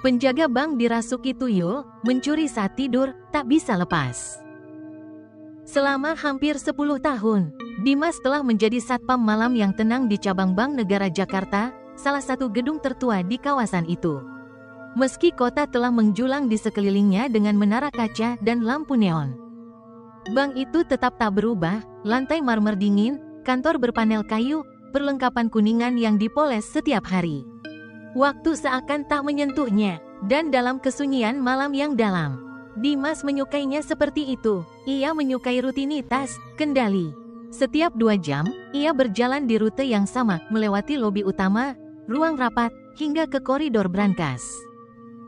Penjaga bank dirasuki tuyul, mencuri saat tidur, tak bisa lepas. Selama hampir 10 tahun, Dimas telah menjadi satpam malam yang tenang di cabang Bank Negara Jakarta, salah satu gedung tertua di kawasan itu. Meski kota telah menjulang di sekelilingnya dengan menara kaca dan lampu neon, bank itu tetap tak berubah, lantai marmer dingin, kantor berpanel kayu, perlengkapan kuningan yang dipoles setiap hari. Waktu seakan tak menyentuhnya, dan dalam kesunyian malam yang dalam, Dimas menyukainya seperti itu. Ia menyukai rutinitas, kendali. Setiap 2 jam, ia berjalan di rute yang sama, melewati lobi utama, ruang rapat, hingga ke koridor brankas.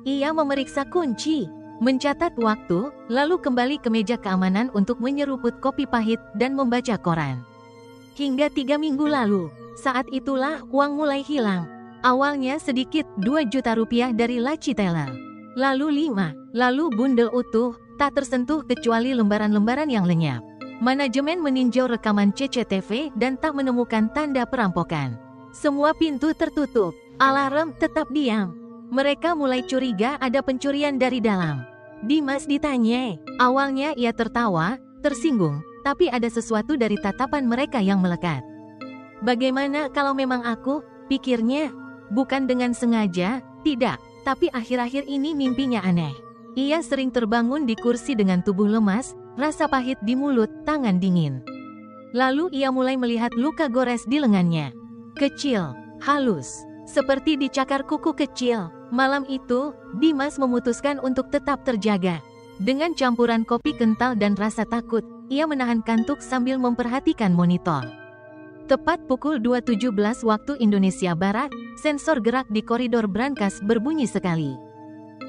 Ia memeriksa kunci, mencatat waktu, lalu kembali ke meja keamanan untuk menyeruput kopi pahit dan membaca koran. Hingga 3 minggu lalu, saat itulah uang mulai hilang. Awalnya sedikit, 2 juta rupiah dari laci teller. Lalu 5, lalu bundel utuh, tak tersentuh kecuali lembaran-lembaran yang lenyap. Manajemen meninjau rekaman CCTV dan tak menemukan tanda perampokan. Semua pintu tertutup, alarm tetap diam. Mereka mulai curiga ada pencurian dari dalam. Dimas ditanya. Awalnya ia tertawa, tersinggung, tapi ada sesuatu dari tatapan mereka yang melekat. Bagaimana kalau memang aku, pikirnya, bukan dengan sengaja, tidak, tapi akhir-akhir ini mimpinya aneh. Ia sering terbangun di kursi dengan tubuh lemas, rasa pahit di mulut, tangan dingin. Lalu ia mulai melihat luka gores di lengannya. Kecil, halus, seperti dicakar kuku kecil. Malam itu, Dimas memutuskan untuk tetap terjaga. Dengan campuran kopi kental dan rasa takut, ia menahan kantuk sambil memperhatikan monitor. Tepat pukul 2.17 waktu Indonesia Barat, sensor gerak di koridor brankas berbunyi sekali.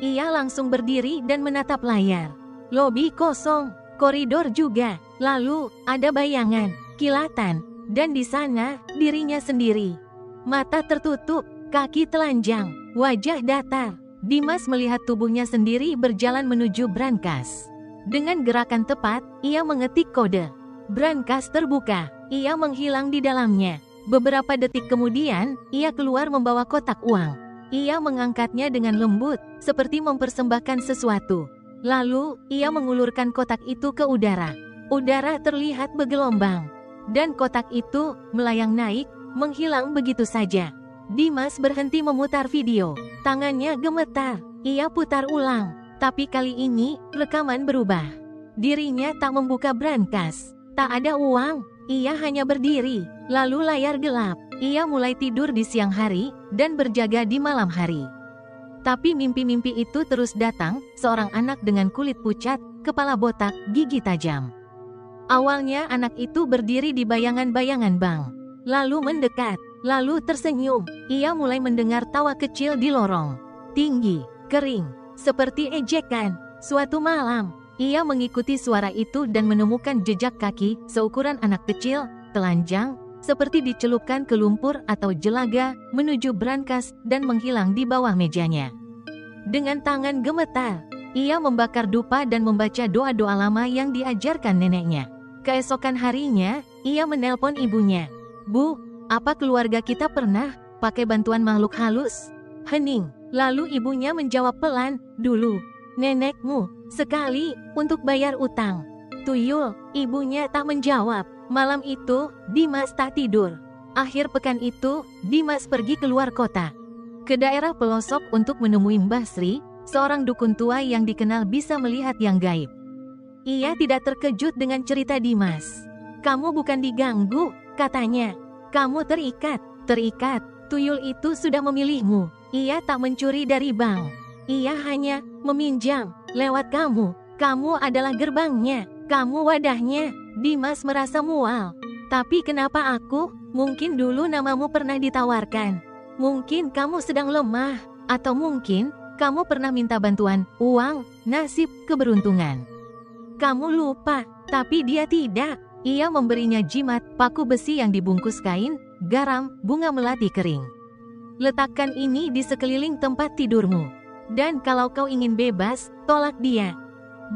Ia langsung berdiri dan menatap layar. Lobi kosong, koridor juga. Lalu, ada bayangan, kilatan, dan di sana, dirinya sendiri. Mata tertutup, kaki telanjang, wajah datar. Dimas melihat tubuhnya sendiri berjalan menuju brankas. Dengan gerakan tepat, ia mengetik kode. Brankas terbuka, ia menghilang di dalamnya. Beberapa detik kemudian, ia keluar membawa kotak uang. Ia mengangkatnya dengan lembut, seperti mempersembahkan sesuatu. Lalu, ia mengulurkan kotak itu ke udara. Udara terlihat bergelombang. Dan kotak itu, melayang naik, menghilang begitu saja. Dimas berhenti memutar video. Tangannya gemetar. Ia putar ulang. Tapi kali ini, rekaman berubah. Dirinya tak membuka brankas. Tak ada uang. Ia hanya berdiri. Lalu layar gelap. Ia mulai tidur di siang hari, dan berjaga di malam hari. Tapi mimpi-mimpi itu terus datang, seorang anak dengan kulit pucat, kepala botak, gigi tajam. Awalnya anak itu berdiri di bayangan-bayangan bank. Lalu mendekat, lalu tersenyum. Ia mulai mendengar tawa kecil di lorong. Tinggi, kering, seperti ejekan. Suatu malam, ia mengikuti suara itu dan menemukan jejak kaki, seukuran anak kecil, telanjang, seperti dicelupkan ke lumpur atau jelaga, menuju brankas dan menghilang di bawah mejanya. Dengan tangan gemetar, ia membakar dupa dan membaca doa-doa lama yang diajarkan neneknya. Keesokan harinya, ia menelpon ibunya. Bu, apa keluarga kita pernah pakai bantuan makhluk halus? Hening. Lalu ibunya menjawab pelan, dulu. Nenekmu, sekali, untuk bayar utang. Tuyul, ibunya tak menjawab. Malam itu, Dimas tak tidur. Akhir pekan itu, Dimas pergi keluar kota. Ke daerah pelosok untuk menemui Mbah Sri, seorang dukun tua yang dikenal bisa melihat yang gaib. Ia tidak terkejut dengan cerita Dimas. Kamu bukan diganggu, katanya. Kamu terikat. Terikat, tuyul itu sudah memilihmu. Ia tak mencuri dari bank. Ia hanya meminjam lewat kamu. Kamu adalah gerbangnya. Kamu wadahnya. Dimas merasa mual. Tapi kenapa aku? Mungkin dulu namamu pernah ditawarkan. Mungkin kamu sedang lemah. Atau mungkin kamu pernah minta bantuan, uang, nasib, keberuntungan. Kamu lupa, tapi dia tidak. Ia memberinya jimat, paku besi yang dibungkus kain, garam, bunga melati kering. Letakkan ini di sekeliling tempat tidurmu. Dan kalau kau ingin bebas, tolak dia.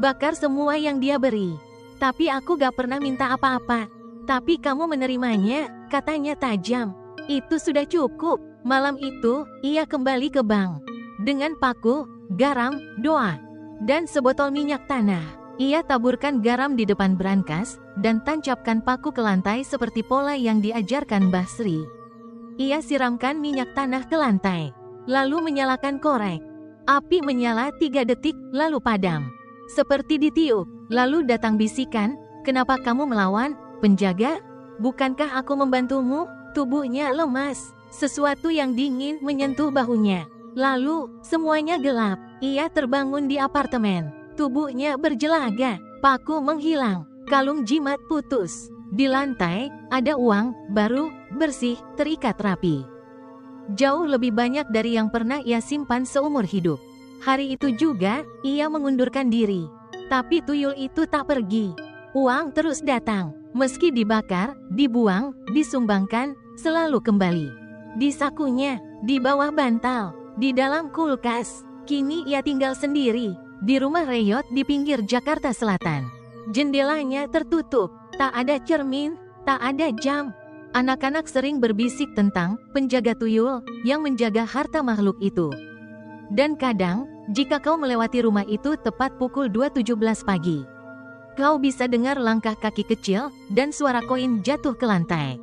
Bakar semua yang dia beri. Tapi aku gak pernah minta apa-apa. Tapi kamu menerimanya, katanya tajam. Itu sudah cukup. Malam itu, ia kembali ke bank. Dengan paku, garam, doa, dan sebotol minyak tanah, ia taburkan garam di depan brankas, dan tancapkan paku ke lantai seperti pola yang diajarkan Mbah Sri. Ia siramkan minyak tanah ke lantai, lalu menyalakan korek. Api menyala 3 detik, lalu padam. Seperti ditiup, lalu datang bisikan, "Kenapa kamu melawan, penjaga? Bukankah aku membantumu?" Tubuhnya lemas, sesuatu yang dingin menyentuh bahunya. Lalu, semuanya gelap. Ia terbangun di apartemen. Tubuhnya berjelaga, paku menghilang, kalung jimat putus. Di lantai, ada uang, baru, bersih, terikat rapi. Jauh lebih banyak dari yang pernah ia simpan seumur hidup. Hari itu juga, ia mengundurkan diri. Tapi tuyul itu tak pergi. Uang terus datang. Meski dibakar, dibuang, disumbangkan, selalu kembali. Di sakunya, di bawah bantal, di dalam kulkas. Kini ia tinggal sendiri, di rumah reyot di pinggir Jakarta Selatan. Jendelanya tertutup, tak ada cermin, tak ada jam. Anak-anak sering berbisik tentang penjaga tuyul yang menjaga harta makhluk itu. Dan kadang, jika kau melewati rumah itu tepat pukul 2.17 pagi, kau bisa dengar langkah kaki kecil dan suara koin jatuh ke lantai.